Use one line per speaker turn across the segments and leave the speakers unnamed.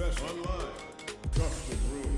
Best online. Custom room.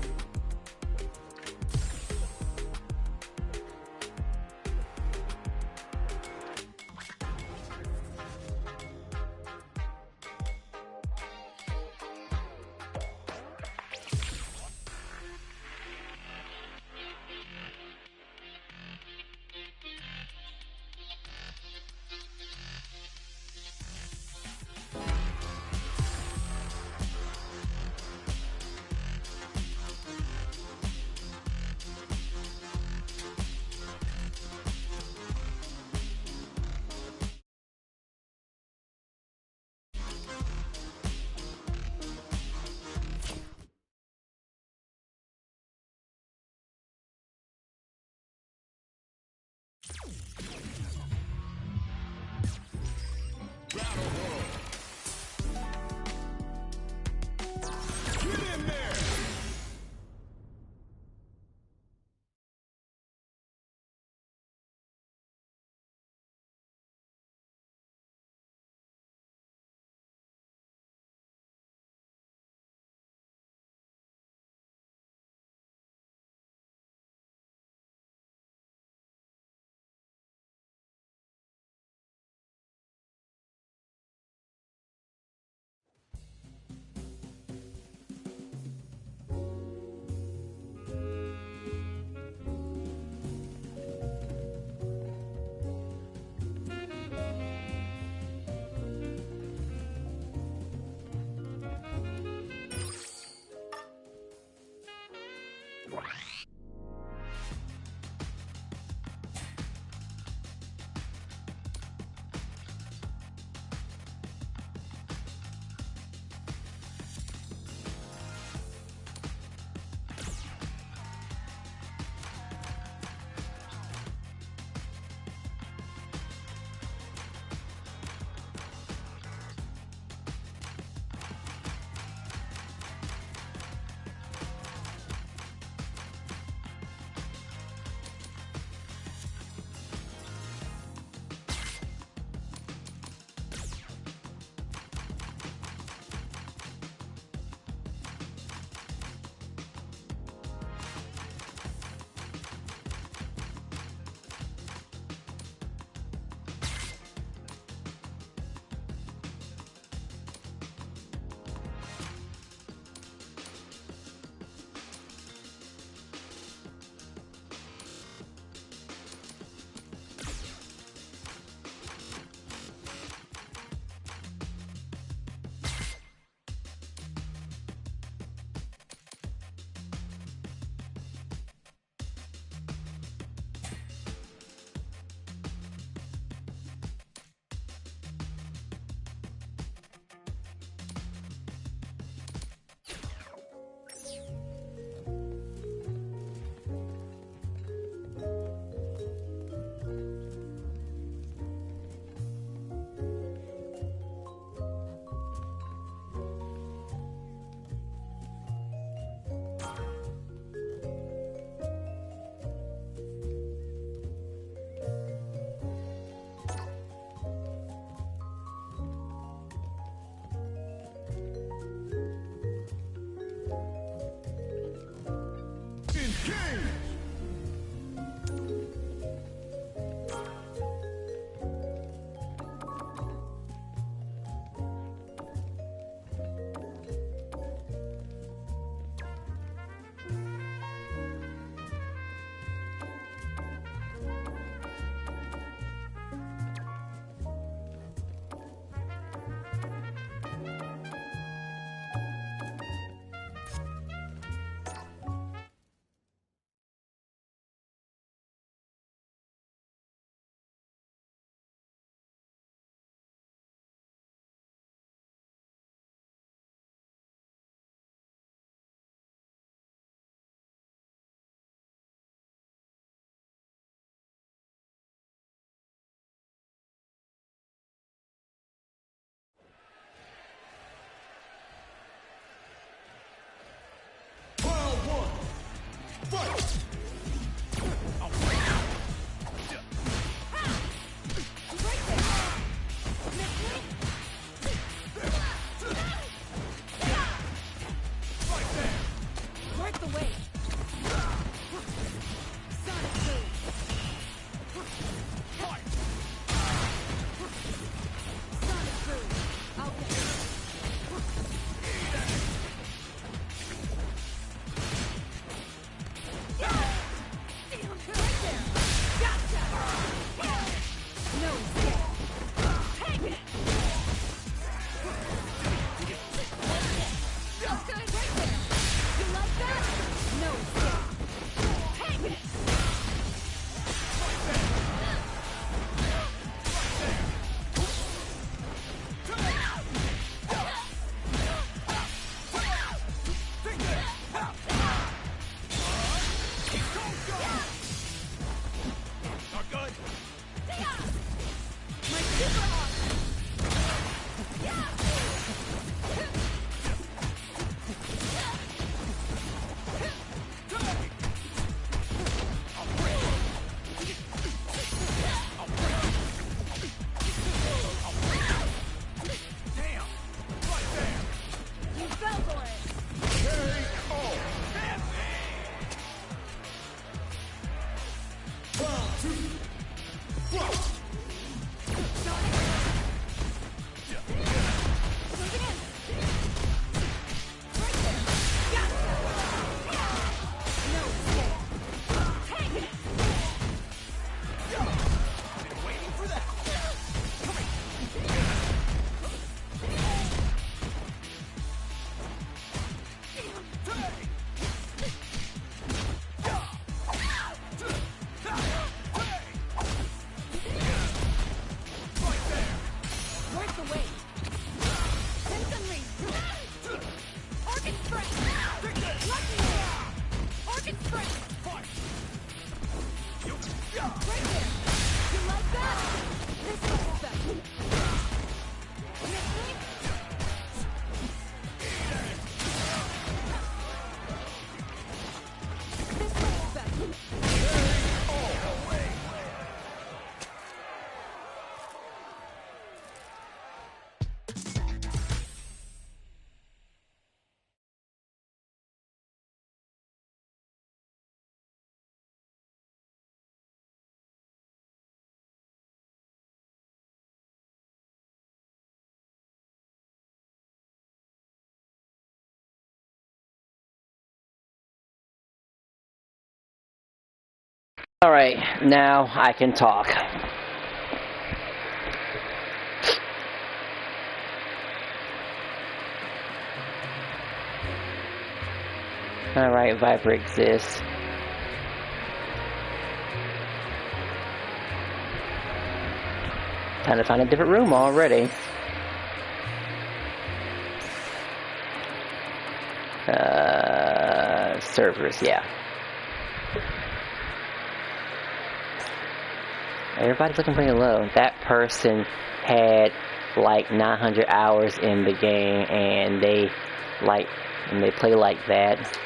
the weight. Sonic boom. Sonic boom. I'll get it. Right there. Gotcha. No escape. Take it. That's good. Right there. You like that? No escape. Take it. My super arm. You fell for it.
Round 2. Fight!
Close again. Right there. Gotcha. No escape. Take it. Worth the wait. Crimson Orchid Spray. Lucky Orchid Spray. Right there. You like that? This is special. Miss me? This is special.
Alright, now I can talk. Alright, Viper exists. Time to find a different room already. Servers, yeah. Everybody's looking pretty low. That person had like 900 hours in the game, and they play like that.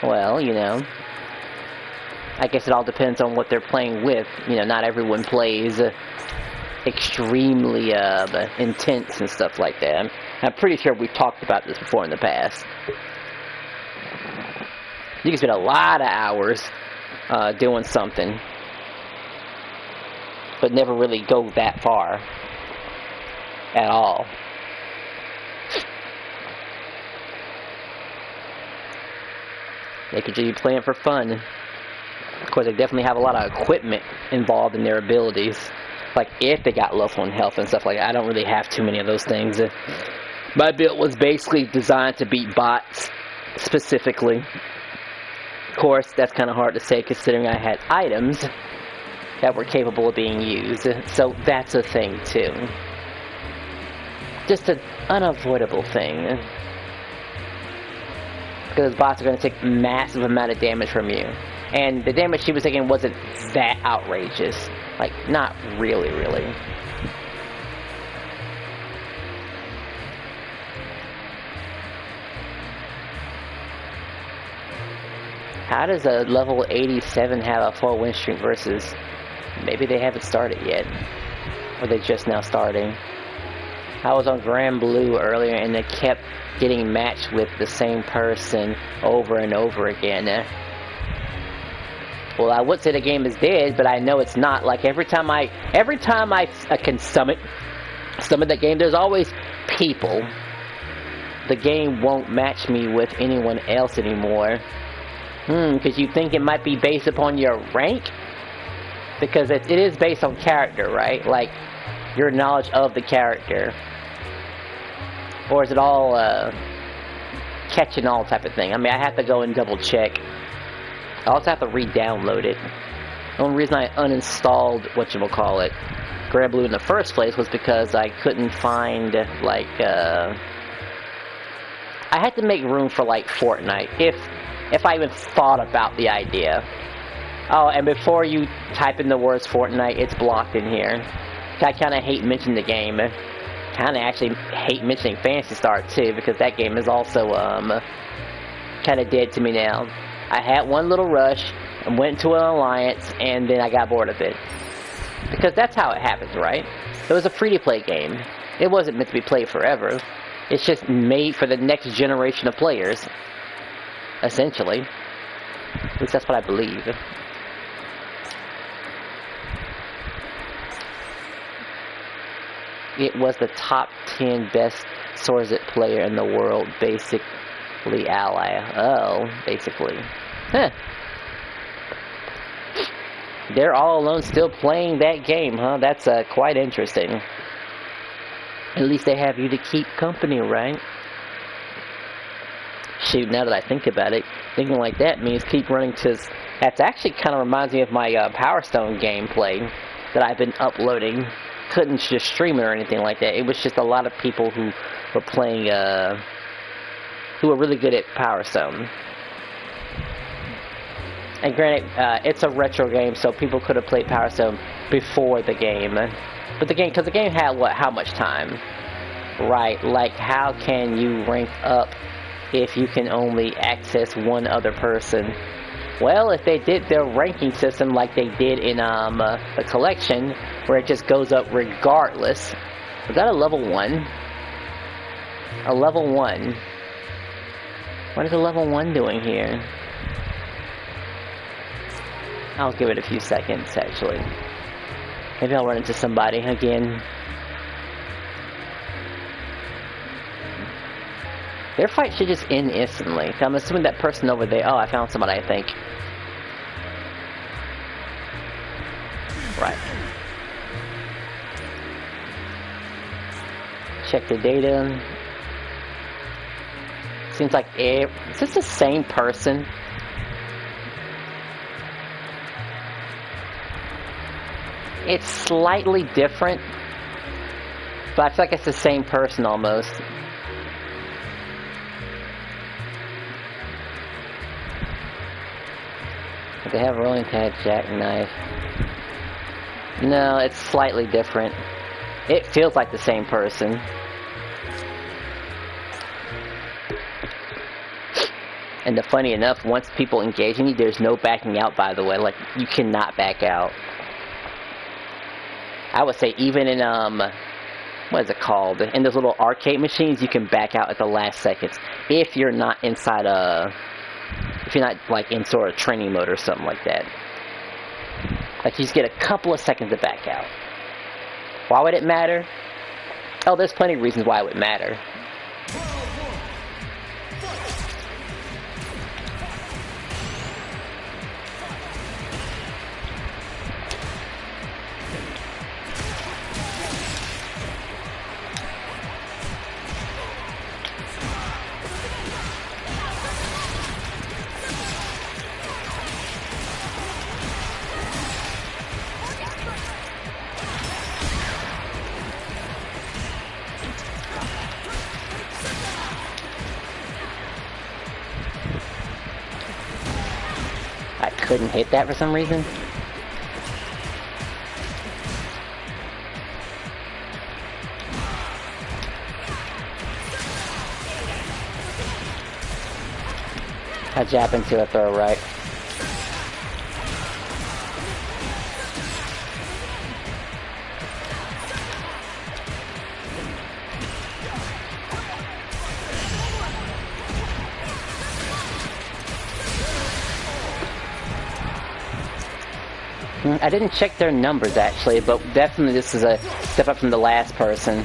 Well, you know, I guess it all depends on what they're playing with. You know, not everyone plays extremely intense and stuff like that. I'm pretty sure we've talked about this before in the past. You can spend a lot of hours doing something, but never really go that far at all. They could just be playing for fun. Of course, they definitely have a lot of equipment involved in their abilities. Like, if they got low on health and stuff like that. I don't really have too many of those things. My build was basically designed to beat bots, specifically. Of course, that's kind of hard to say considering I had items that were capable of being used. So that's a thing, too. Just an unavoidable thing. Because bots are going to take massive amount of damage from you. And the damage she was taking wasn't that outrageous. Like, not really, really. How does a level 87 have a 4-win streak versus... Maybe they haven't started yet. Or they just now starting. I was on Grand Blue earlier and it kept getting matched with the same person over and over again. Well, I would say the game is dead, but I know it's not. Like every time I can summon the game, there's always people. The game won't match me with anyone else anymore. Because you think it might be based upon your rank? Because it is based on character, right? Like, your knowledge of the character. Or is it all, catching all type of thing? I mean, I have to go and double check. I also have to re-download it. The only reason I uninstalled, whatchamacallit, Grand Blue in the first place was because I couldn't find, like, I had to make room for, like, FightNoid, if I even thought about the idea. Oh, and before you type in the words FightNoid, it's blocked in here. I kind of hate mentioning the game. Kind of actually hate mentioning Phantasy Star, too, because that game is also, kind of dead to me now. I had one little rush, and went to an alliance, and then I got bored of it. Because that's how it happens, right? It was a free-to-play game. It wasn't meant to be played forever. It's just made for the next generation of players. Essentially. At least that's what I believe. It was the top 10 best Sorzit player in the world, basically ally. Oh, basically. Huh. They're all alone still playing that game, huh? That's quite interesting. At least they have you to keep company, right? Shoot, now that I think about it, thinking like that means keep running to... That's actually kind of reminds me of my Power Stone gameplay that I've been uploading. Couldn't just stream it or anything like that. It was just a lot of people who were playing, who were really good at Power Stone. And granted, it's a retro game, so people could have played Power Stone before the game. But the game, because the game had, what, how much time? Right, like, how can you rank up if you can only access one other person? Well, if they did their ranking system like they did in the collection, where it just goes up regardless. Was that a level 1? A level 1. What is a level 1 doing here? I'll give it a few seconds, actually. Maybe I'll run into somebody again. Their fight should just end instantly. I'm assuming that person over there... Oh, I found somebody, I think. Right. Check the data. Seems like... Is this the same person? It's slightly different. But I feel like it's the same person almost. They have a rolling tag jackknife. No, it's slightly different. It feels like the same person. And funny enough, once people engage in you, there's no backing out, by the way. Like, you cannot back out. I would say even in, what is it called? In those little arcade machines, you can back out at the last seconds. If you're not inside a... If you're not, like, in sort of training mode or something like that. Like, you just get a couple of seconds to back out. Why would it matter? Oh, there's plenty of reasons why it would matter. Couldn't hit that for some reason. I jab into a throw right. I didn't check their numbers actually, but definitely this is a step up from the last person.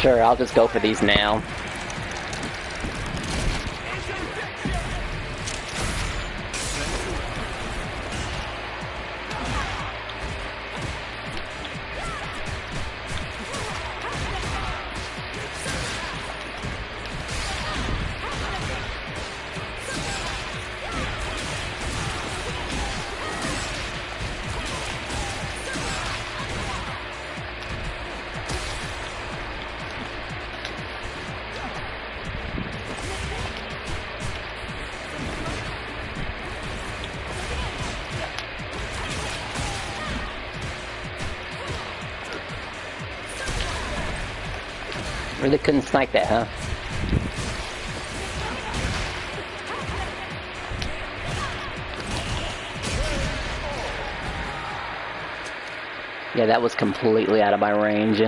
Sure, I'll just go for these now. Really couldn't snipe that, huh? Yeah, that was completely out of my range.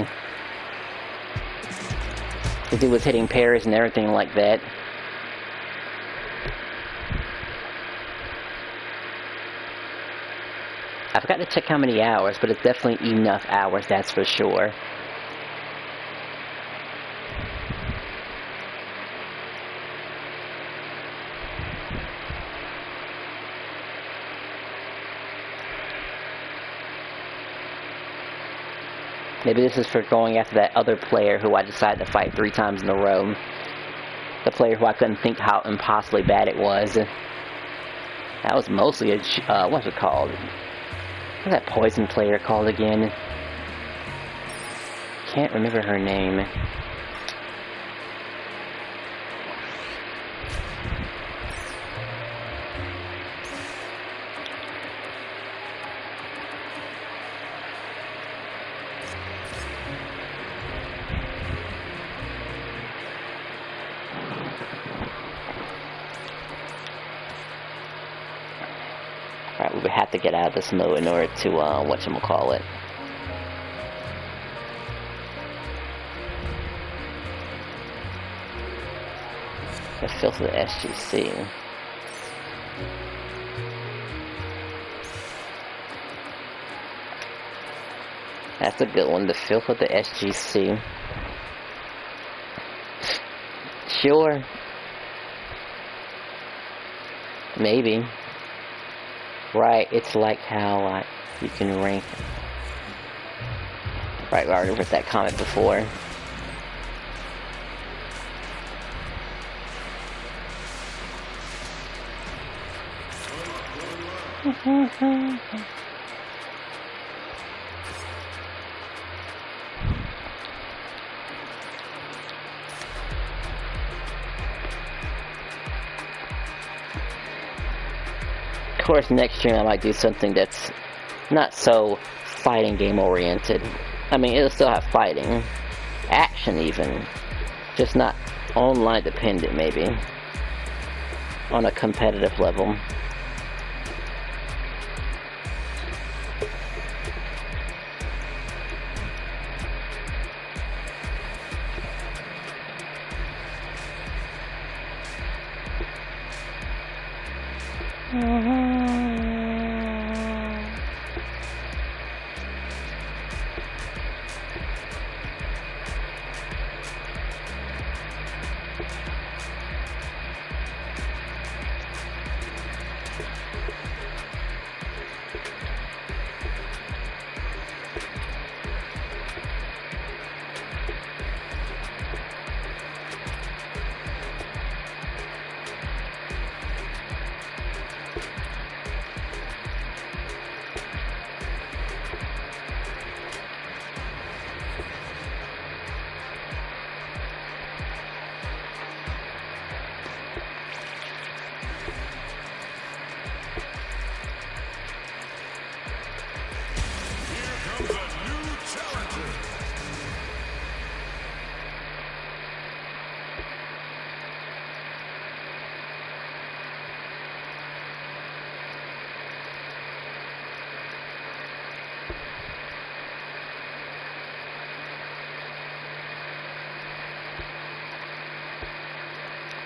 Because it was hitting parries and everything like that. I forgot to check how many hours, but it's definitely enough hours, that's for sure. Maybe this is for going after that other player who I decided to fight 3 times in a row. The player who I couldn't think how impossibly bad it was. That was mostly a, what's it called? What's that poison player called again? Can't remember her name. Alright, we would have to get out of this mode in order to, whatchamacallit. The filth of the SGC. That's a good one, the filth of the SGC. Sure. Maybe. Right, it's like how you can rank. Right, we already read that comment before. Of course, next stream I might do something that's not so fighting game oriented. I mean, it'll still have fighting, action even, just not online dependent maybe, on a competitive level.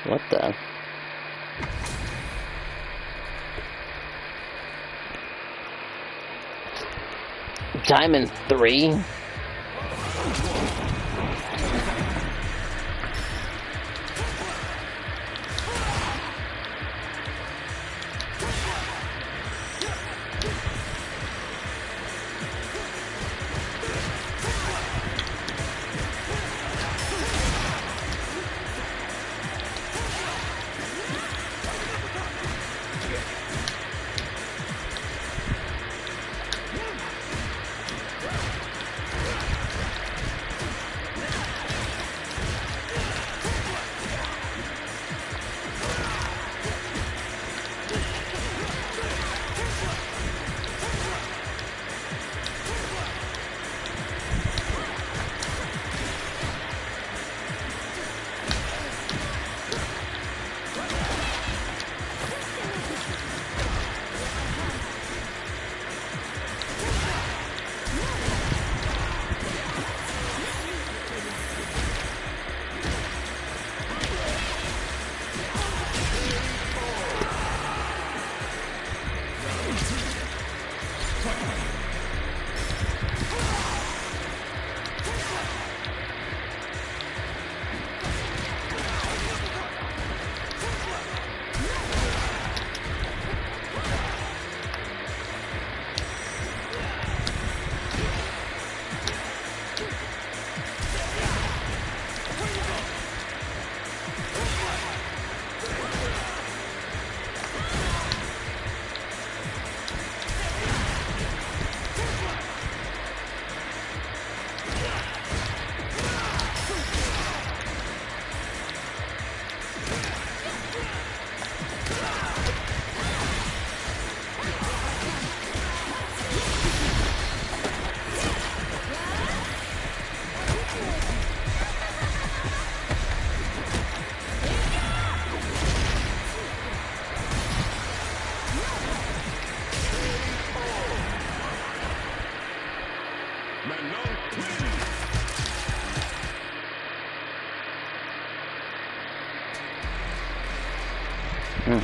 What the? Diamond 3?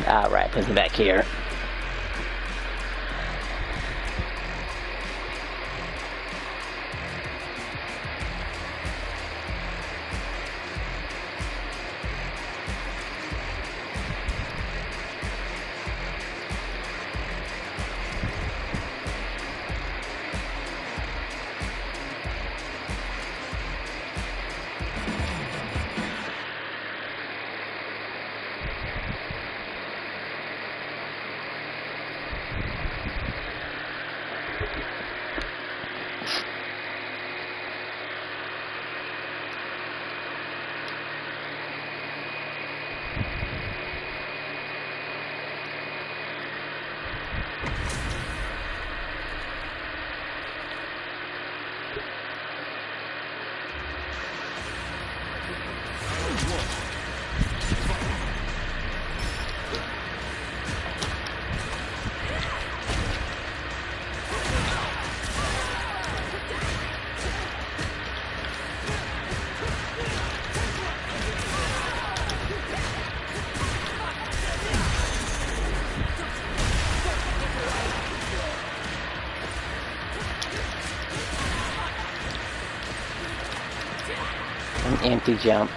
Alright, put me back here. An empty jump.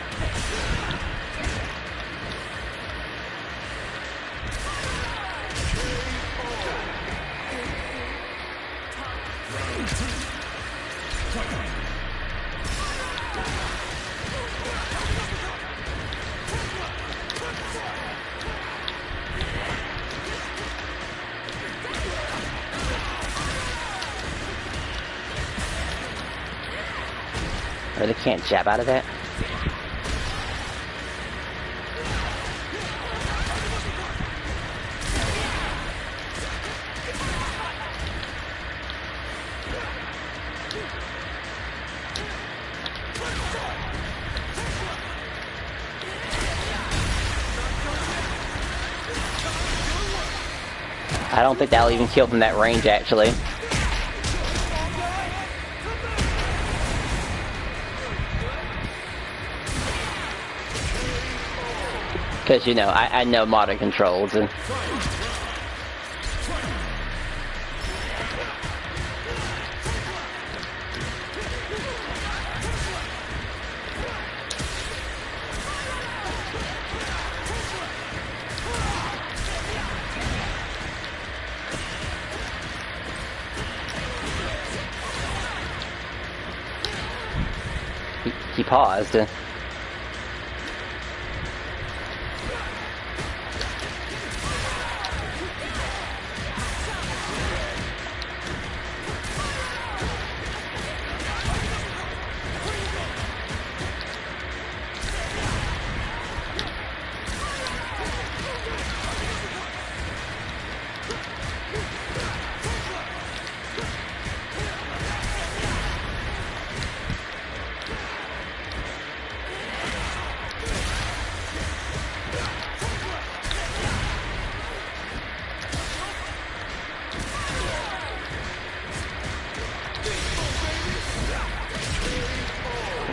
Really can't jab out of that. I don't think that'll even kill from that range, actually. Because, you know, I know modern controls. And he paused.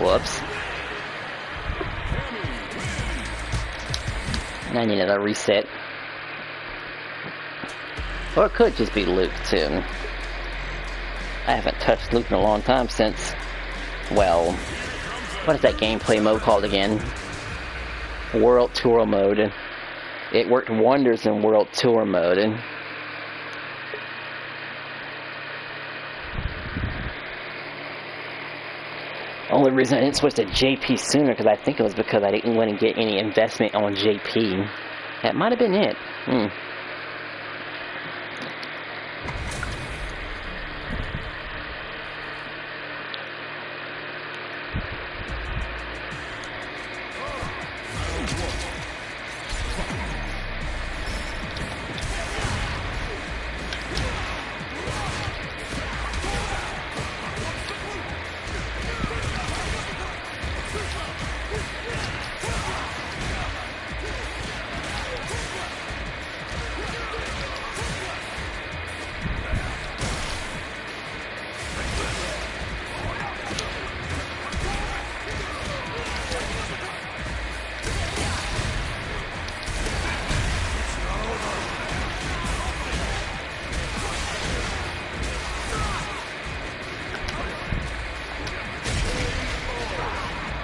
Whoops. And I need another reset. Or it could just be Luke, too. I haven't touched Luke in a long time since, well, what is that gameplay mode called again? World Tour mode. It worked wonders in World Tour mode. Only reason I didn't switch to JP sooner, because I think it was because I didn't want to get any investment on JP. That might have been it.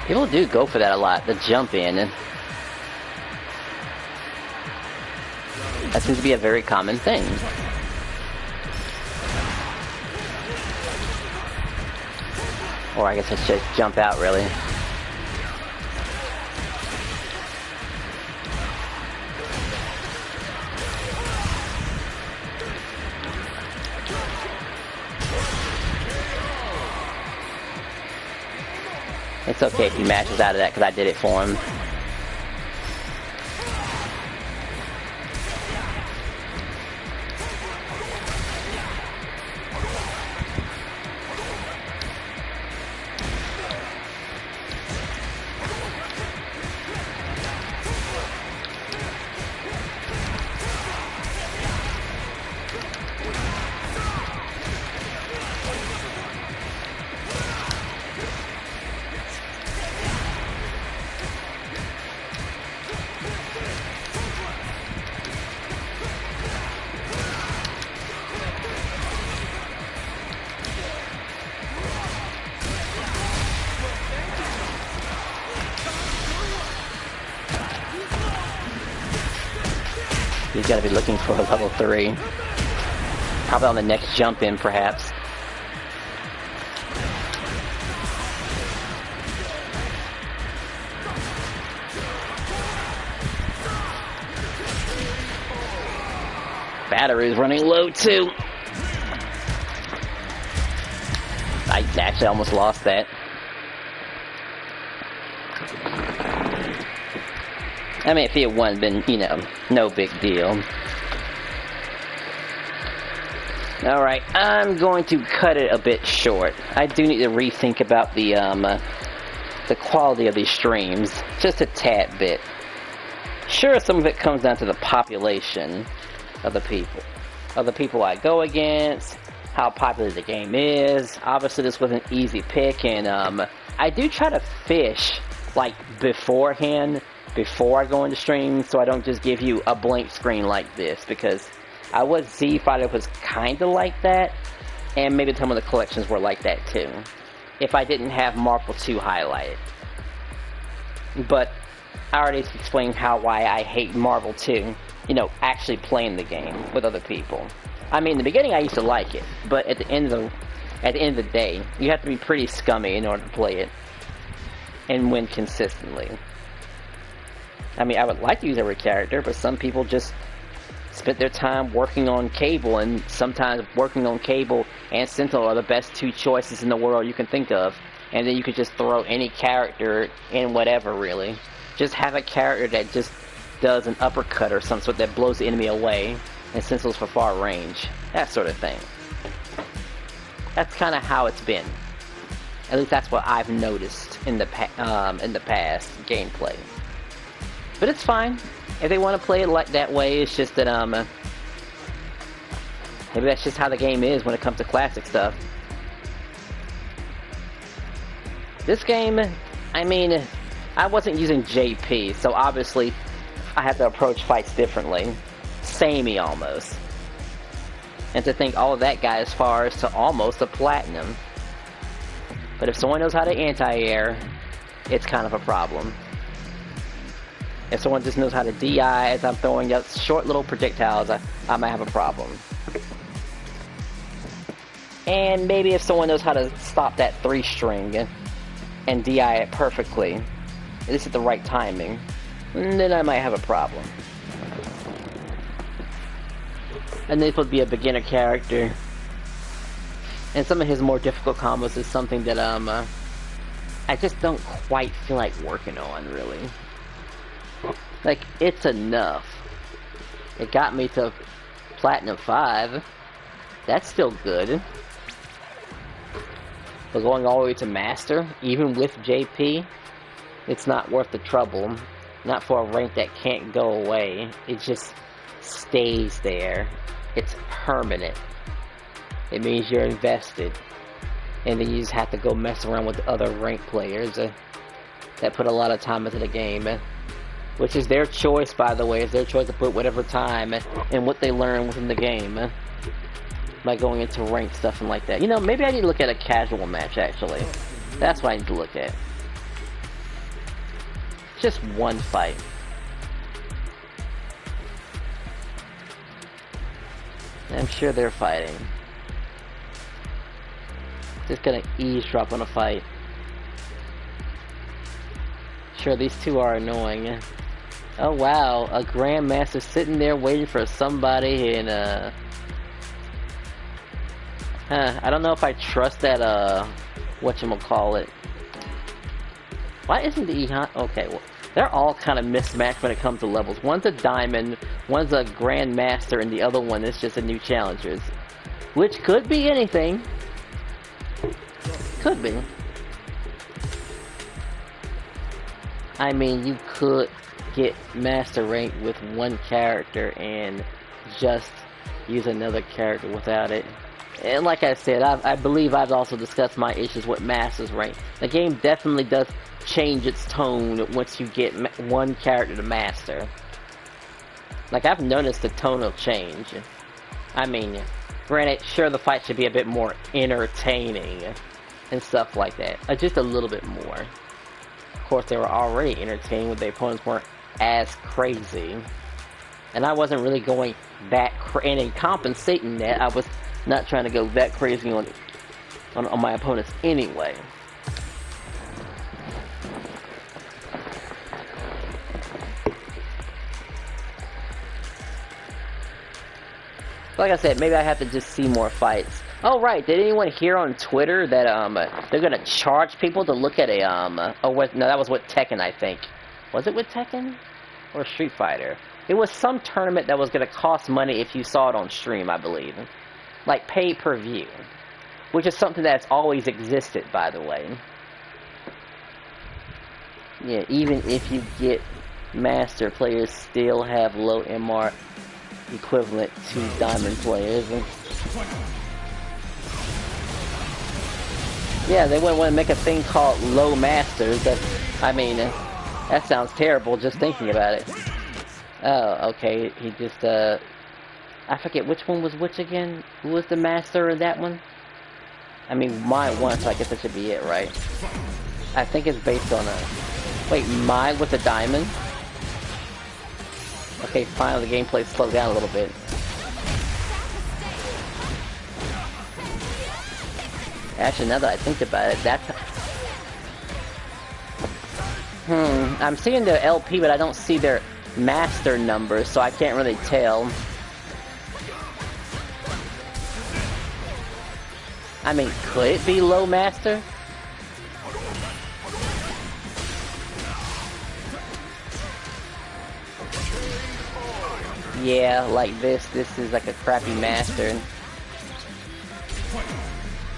People do go for that a lot, the jump in. That seems to be a very common thing. Or I guess it's just jump out, really. It's okay if he mashes out of that, because I did it for him. He's got to be looking for a level 3. Probably on the next jump in, perhaps. Battery's running low, too. I actually almost lost that. I mean, if he had won, then, you know, no big deal. Alright, I'm going to cut it a bit short. I do need to rethink about the quality of these streams, just a tad bit. Sure, some of it comes down to the population of the people I go against, how popular the game is. Obviously, this was an easy pick, and I do try to fish, like, beforehand, before I go into stream, so I don't just give you a blank screen like this, because I would see Fighter was kind of like that, and maybe some of the collections were like that too, if I didn't have Marvel 2 highlighted. But I already explained why I hate Marvel 2, you know, actually playing the game with other people. I mean, in the beginning I used to like it, but at the end of the day, you have to be pretty scummy in order to play it and win consistently. I mean, I would like to use every character, but some people just spent their time working on Cable, and sometimes working on Cable and Sentinel are the best two choices in the world you can think of. And then you could just throw any character in whatever, really. Just have a character that just does an uppercut or some sort that blows the enemy away, and Sentinel's for far range. That sort of thing. That's kind of how it's been. At least that's what I've noticed in the past gameplay. But it's fine. If they want to play it like that way, it's just that maybe that's just how the game is when it comes to classic stuff. This game, I mean, I wasn't using JP, so obviously I have to approach fights differently. Samey almost. And to think all of that got as far as to almost a platinum. But if someone knows how to anti-air, it's kind of a problem. If someone just knows how to DI as I'm throwing out short little projectiles, I might have a problem. And maybe if someone knows how to stop that 3-string and DI it perfectly, at least at the right timing, then I might have a problem. And this would be a beginner character. And some of his more difficult combos is something that I just don't quite feel like working on, really. Like, it's enough. It got me to Platinum 5. That's still good. But going all the way to Master, even with JP, it's not worth the trouble. Not for a rank that can't go away. It just stays there. It's permanent. It means you're invested. And then you just have to go mess around with other ranked players that put a lot of time into the game. Which is their choice, by the way. It's their choice to put whatever time and what they learn within the game. By going into ranked stuff and like that. You know, maybe I need to look at a casual match, actually. That's what I need to look at. Just one fight. I'm sure they're fighting. Just gonna eavesdrop on a fight. Sure, these two are annoying. Oh wow, a Grandmaster sitting there waiting for somebody and I don't know if I trust that whatchamacallit. Why isn't the Ehan? Okay, well, they're all kind of mismatched when it comes to levels. One's a Diamond, one's a Grandmaster, and the other one is just a new Challengers. Which could be anything. Could be. I mean, you could get Master rank with one character and just use another character without it. And like I said, I believe I've also discussed my issues with Master's rank. The game definitely does change its tone once you get one character to Master. Like, I've noticed the tone will change. I mean, granted, sure, the fight should be a bit more entertaining and stuff like that. Just a little bit more. Of course, they were already entertaining when the opponents weren't as crazy. And I wasn't really going that and in compensating that, I was not trying to go that crazy on my opponents anyway. Like I said, maybe I have to just see more fights. Oh right, did anyone hear on Twitter that they're gonna charge people to look at a no, that was with Tekken, I think. Was it with Tekken or Street Fighter? It was some tournament that was gonna cost money if you saw it on stream, I believe. Like pay-per-view, which is something that's always existed, by the way. Yeah, even if you get Master, players still have low MR equivalent to Diamond players. Yeah, they wouldn't want to make a thing called low Masters. I mean, That sounds terrible just thinking about it. Oh, okay. He just, I forget which one was which again? Who was the master of that one? I mean, mine won, so I guess that should be it, right? I think it's based on a... Wait, mine with a diamond? Okay, finally the gameplay slowed down a little bit. Actually, now that I think about it, that's... I'm seeing the LP, but I don't see their master numbers, so I can't really tell. I mean, could it be low master? Yeah, like this is like a crappy master.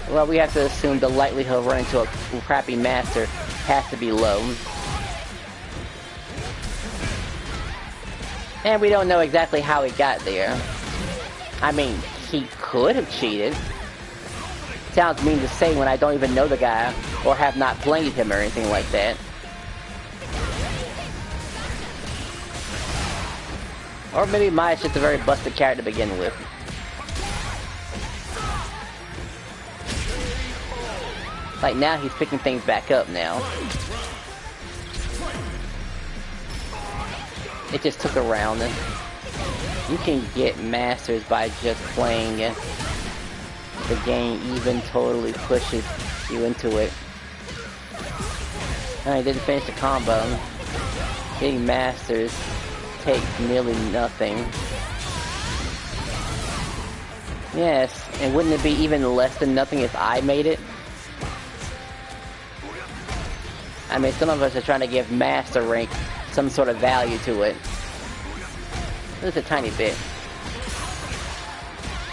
Well, we have to assume the likelihood of running into a crappy master has to be low. And we don't know exactly how he got there. I mean, he could have cheated. Sounds mean to say when I don't even know the guy or have not played him or anything like that. Or maybe Maya's just a very busted character to begin with. Like now he's picking things back up now. It just took a round. You can get masters by just playing the game, even totally pushes you into it. I didn't finish the combo. Getting masters takes nearly nothing. Yes, and wouldn't it be even less than nothing if I made it? I mean, some of us are trying to give master rank some sort of value to it. Just a tiny bit.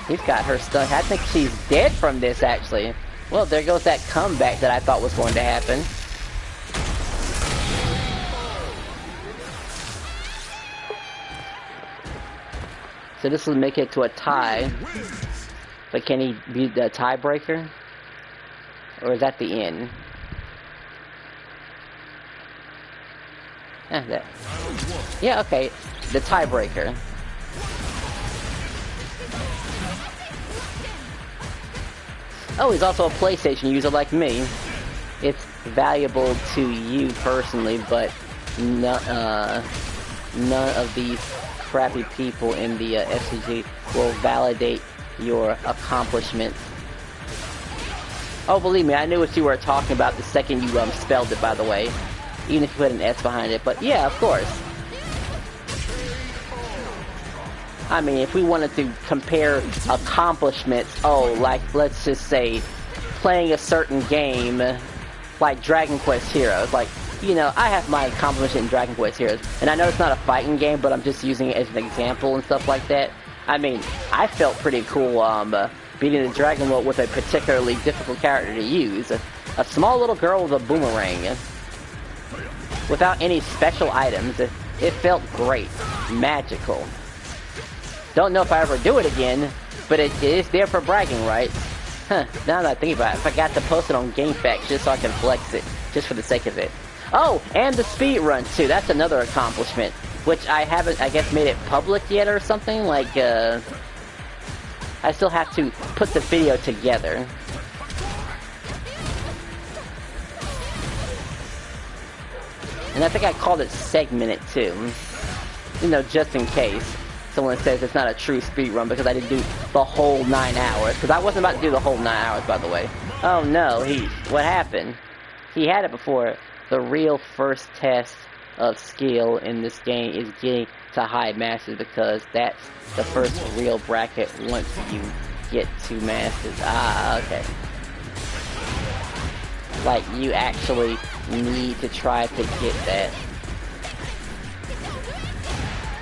He's got her stuck. I think she's dead from this, actually. Well, there goes that comeback that I thought was going to happen. So this will make it to a tie. But can he be the tiebreaker? Or is that the end? That. Yeah, okay. The tiebreaker. Oh, he's also a PlayStation user like me. It's valuable to you personally, but none of these crappy people in the FCG will validate your accomplishments. Oh, believe me, I knew what you were talking about the second you spelled it, by the way. Even if you put an S behind it, but yeah, of course. I mean, if we wanted to compare accomplishments, oh, like, let's just say, playing a certain game, like Dragon Quest Heroes, like, you know, I have my accomplishment in Dragon Quest Heroes, and I know it's not a fighting game, but I'm just using it as an example and stuff like that. I mean, I felt pretty cool, beating the Dragon World with a particularly difficult character to use. A small little girl with a boomerang. Without any special items. It felt great. Magical. Don't know if I ever do it again, but it is there for bragging rights. Huh, now that I think about it, I forgot to post it on GameFAQs just so I can flex it, just for the sake of it. Oh, and the speed run too, that's another accomplishment, which I haven't, I guess, made it public yet or something, like, I still have to put the video together. And I think I called it segmented too, you know, just in case someone says it's not a true speed run because I didn't do the whole 9 hours. Because I wasn't about to do the whole 9 hours, by the way. Oh no, what happened? He had it before. The real first test of skill in this game is getting to high masters because that's the first real bracket once you get to masters. Ah, okay. Like, you actually need to try to get that.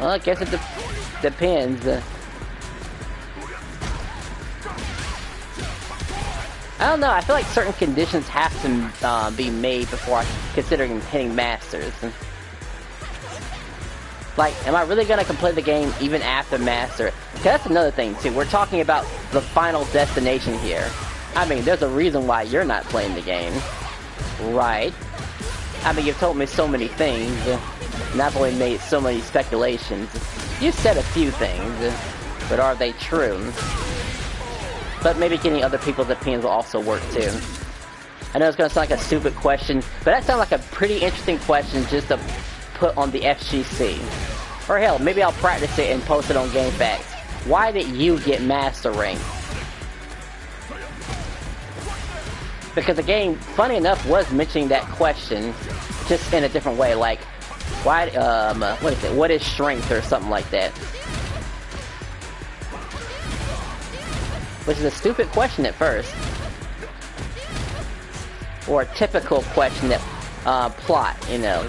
Well, I guess it depends. I don't know, I feel like certain conditions have to be made before considering hitting masters. Like, am I really gonna complete the game even after master? Because that's another thing too, we're talking about the final destination here. I mean, there's a reason why you're not playing the game. Right. I mean, you've told me so many things, and I've only made so many speculations. You said a few things, but are they true? But maybe getting other people's opinions will also work too. I know it's going to sound like a stupid question, but that sounds like a pretty interesting question just to put on the FGC. Or hell, maybe I'll practice it and post it on GameFAQs. Why did you get Master Rank? Because the game, funny enough, was mentioning that question, just in a different way. Like, why? What is it? What is strength or something like that? Which is a stupid question at first, or a typical question that plot, you know.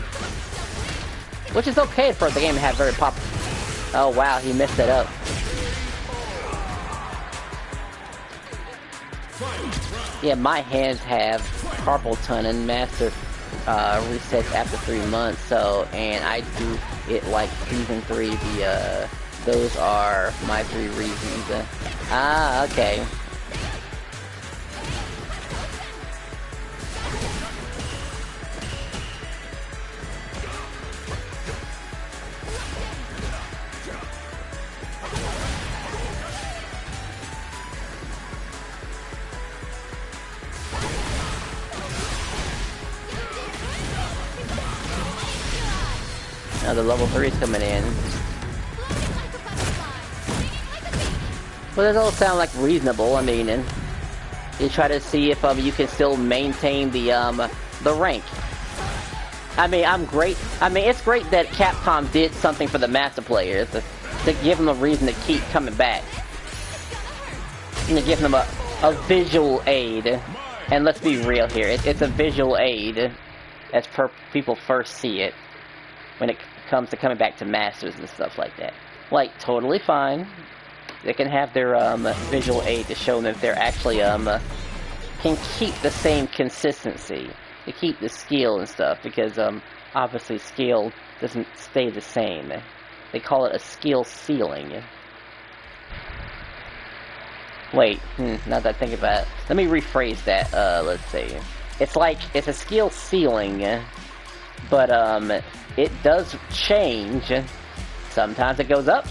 Which is okay for the game to have very pop. Oh wow, he messed it up. Yeah, my hands have carpal tunnel and master resets after 3 months. So, and I do it like season 3. Those are my 3 reasons. Okay. Now the level 3 is coming in. Well, those all sound like reasonable. I mean, and you try to see if you can still maintain the rank. I mean, it's great that Capcom did something for the master players to give them a reason to keep coming back, and to give them a visual aid. And let's be real here, it's a visual aid as people first see it when it comes to coming back to masters and stuff like that. Like, totally fine. They can have their visual aid to show them if they're actually can keep the same consistency, to keep the skill and stuff, because obviously skill doesn't stay the same. They call it a skill ceiling. Wait, now that I think about it, let me rephrase that. Let's see. It's a skill ceiling, but it does change. Sometimes it goes up,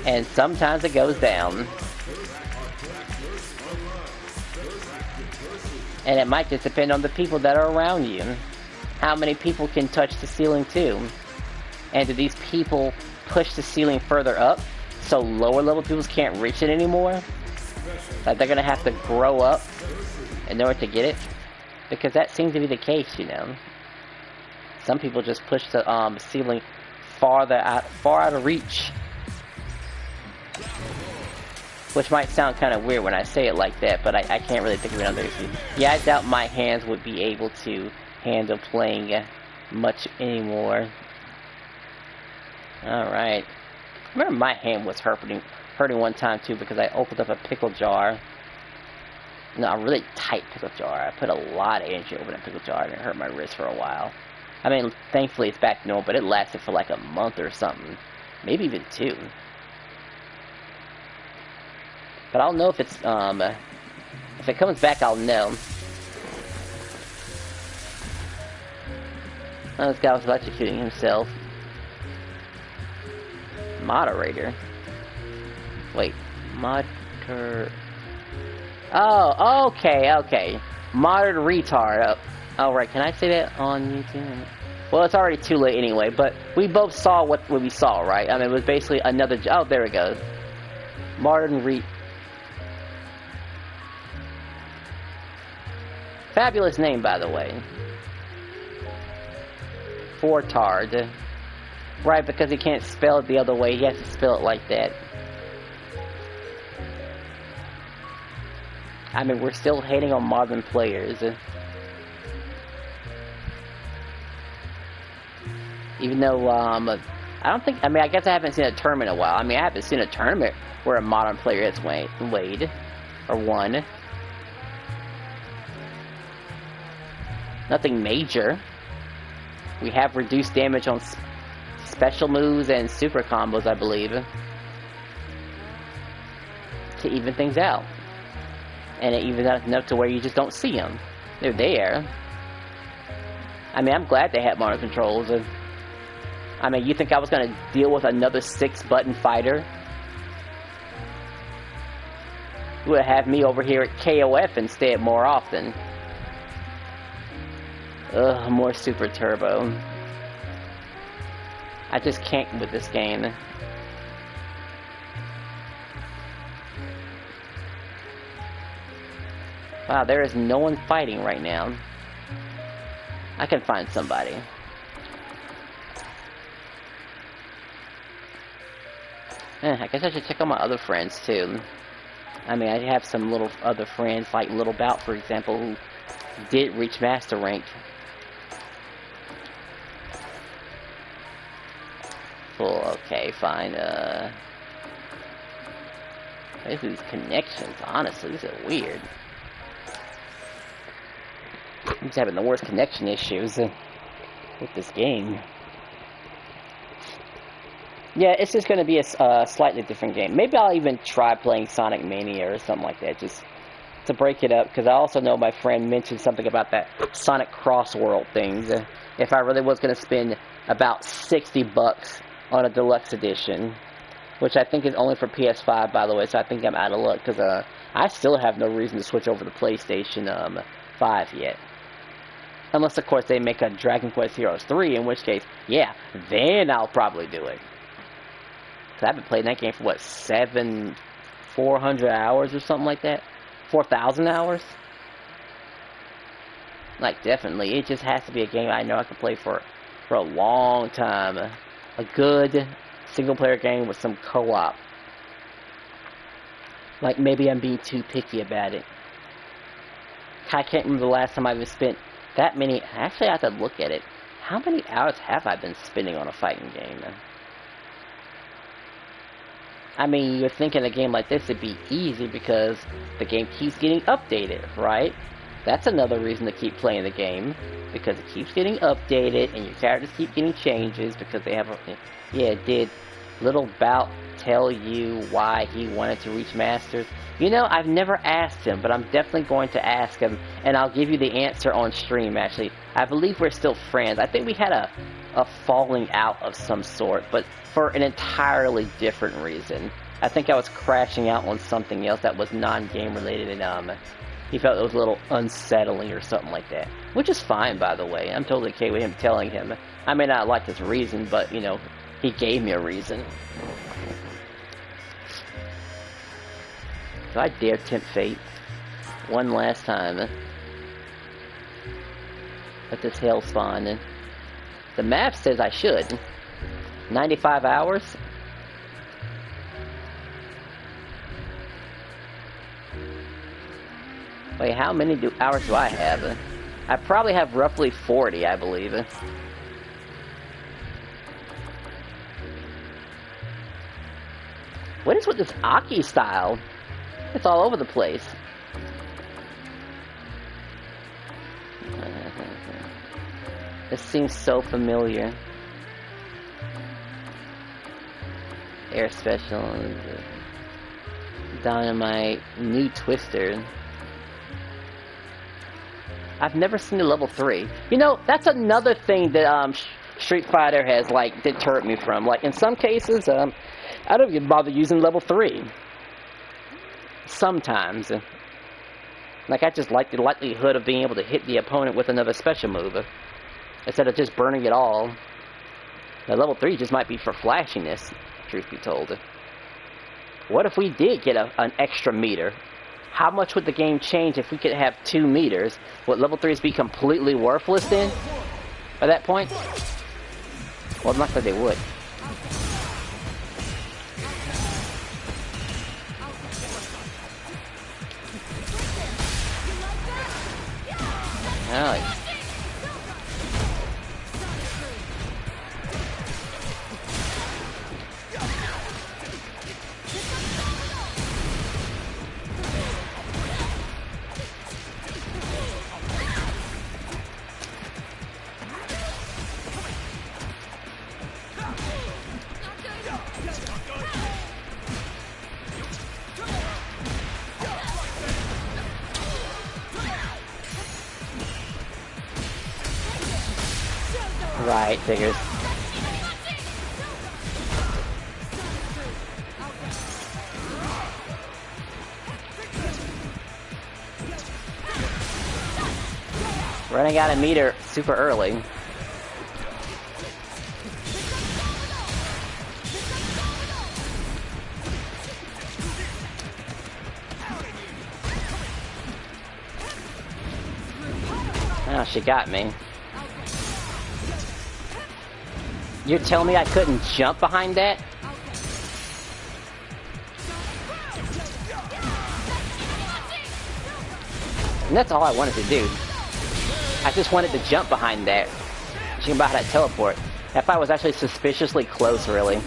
and sometimes it goes down. And it might just depend on the people that are around you. How many people can touch the ceiling too? And do these people push the ceiling further up so lower level people can't reach it anymore? Like they're gonna have to grow up in order to get it? Because that seems to be the case, you know. Some people just push the ceiling far out of reach. Which might sound kind of weird when I say it like that, but I can't really think of another issue. Yeah, I doubt my hands would be able to handle playing much anymore. Alright. I remember my hand was hurting one time too because I opened up a pickle jar. No, a really tight pickle jar. I put a lot of energy over that pickle jar and it hurt my wrist for a while. I mean, thankfully it's back to normal, but it lasted for like a month or something. Maybe even 2. But I'll know if it's, if it comes back, I'll know. Oh, this guy was electrocuting himself. Moderator? Wait, Oh, okay. Modern retard. Oh, right, can I say that on YouTube? Well, it's already too late anyway, but we both saw what we saw, right? I mean, it was basically another... Oh, there we go. Modern Fabulous name, by the way. Fortard. Right, because he can't spell it the other way, he has to spell it like that. I mean, we're still hating on modern players. Even though, I don't think... I mean, I guess I haven't seen a tournament in a while. I mean, I haven't seen a tournament where a modern player has won. Or won. Nothing major. We have reduced damage on special moves and super combos, I believe. To even things out. And it evens out enough to where you just don't see them. They're there. I mean, I'm glad they had modern controls. I mean, you think I was going to deal with another 6-button fighter? You would have me over here at KOF instead more often. Ugh, more Super Turbo. I just can't with this game. Wow, there is no one fighting right now. I can find somebody. I guess I should check on my other friends too. I mean, I have some little other friends, like Little Bout, for example, who did reach Master Rank. Well, okay, fine. These connections, honestly, these are weird. I'm just having the worst connection issues with this game. Yeah, it's just going to be a slightly different game. Maybe I'll even try playing Sonic Mania or something like that, just to break it up, because I also know my friend mentioned something about that Sonic Cross-World things. If I really was going to spend about $60 on a deluxe edition, which I think is only for PS5, by the way, so I think I'm out of luck, because I still have no reason to switch over to PlayStation 5 yet. Unless, of course, they make a Dragon Quest Heroes 3, in which case, yeah, then I'll probably do it. Because I've been playing that game for, what, 400 hours or something like that? 4,000 hours? Like, definitely. It just has to be a game I know I can play for a long time. A good single-player game with some co-op. Like, maybe I'm being too picky about it. I can't remember the last time I've spent that many. Actually, I have to look at it. How many hours have I been spending on a fighting game? I mean, you're thinking a game like this would be easy because the game keeps getting updated, right? That's another reason to keep playing the game, because it keeps getting updated and your characters keep getting changes because they have a... Yeah, did Little Bout tell you why he wanted to reach Masters? You know, I've never asked him, but I'm definitely going to ask him, and I'll give you the answer on stream, actually. I believe we're still friends. I think we had a falling out of some sort, but for an entirely different reason. I think I was crashing out on something else that was non-game related, and he felt it was a little unsettling or something like that. Which is fine, by the way. I'm totally okay with him telling him. I may not like his reason, but, you know, he gave me a reason. So I dare tempt fate one last time. Let this hell spawn. The map says I should. 95 hours? Wait, how many hours do I have? I probably have roughly 40, I believe. What is with this Aki style? It's all over the place. This seems so familiar. Air Special, Dynamite, New Twister. I've never seen a level 3. You know, that's another thing that Street Fighter has, like, deterred me from. Like, in some cases, I don't even bother using level 3. Sometimes. Like, I just like the likelihood of being able to hit the opponent with another special move, instead of just burning it all. Now, level 3 just might be for flashiness, truth be told. What if we did get an extra meter? How much would the game change if we could have 2 meters? Would level 3s be completely worthless then? At that point? Well, not that they would. Oh, Right, figures. Running out of meter super early. Oh, she got me. You're telling me I couldn't jump behind that? And that's all I wanted to do. I just wanted to jump behind that. She about that teleport. That fight was actually suspiciously close, really.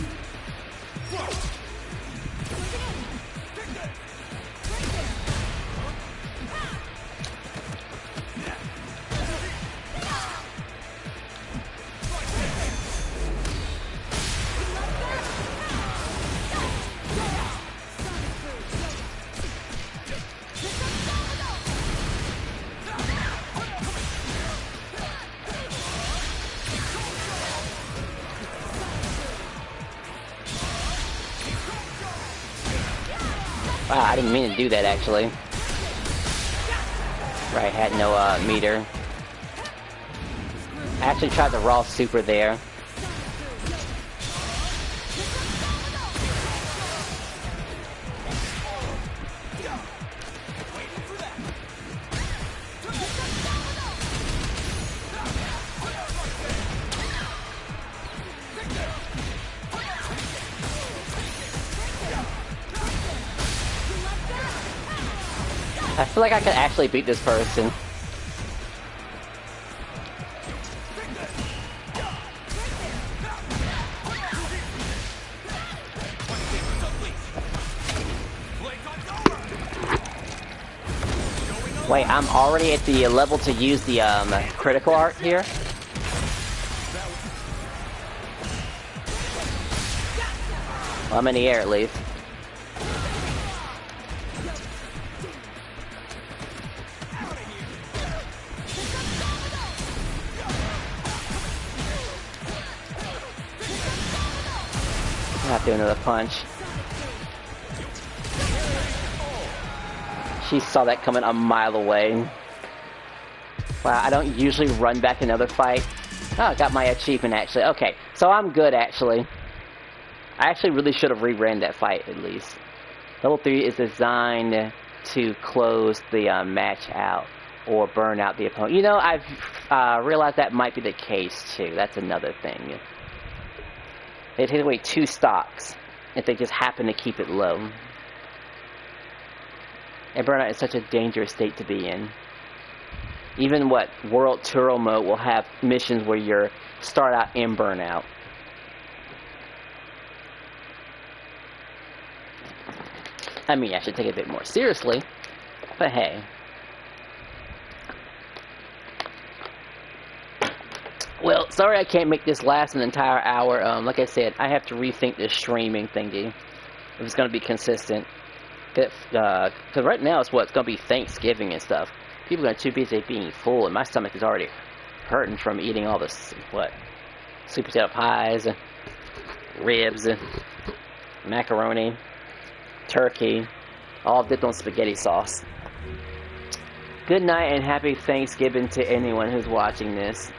Wow, I didn't mean to do that, actually. Right, had no meter. I actually tried the raw super there. I feel like I could actually beat this person. Wait, I'm already at the level to use the critical art here? Well, I'm in the air at least. Not doing another punch. She saw that coming a mile away. Wow, I don't usually run back another fight. Oh, I got my achievement actually. Okay, so I'm good actually. I actually really should have reran that fight at least. Level 3 is designed to close the match out or burn out the opponent. You know, I've realized that might be the case too. That's another thing. They take away 2 stocks if they just happen to keep it low. And burnout is such a dangerous state to be in. Even what World Tour mode will have missions where you start out in burnout. I mean, I should take it a bit more seriously, but hey. Well, sorry I can't make this last an entire hour. Like I said, I have to rethink this streaming thingy if it's going to be consistent. Because right now it's going to be Thanksgiving and stuff. People are too busy being full, and my stomach is already hurting from eating all this, sweet potato pies, ribs, macaroni, turkey, all dipped on spaghetti sauce. Good night and happy Thanksgiving to anyone who's watching this.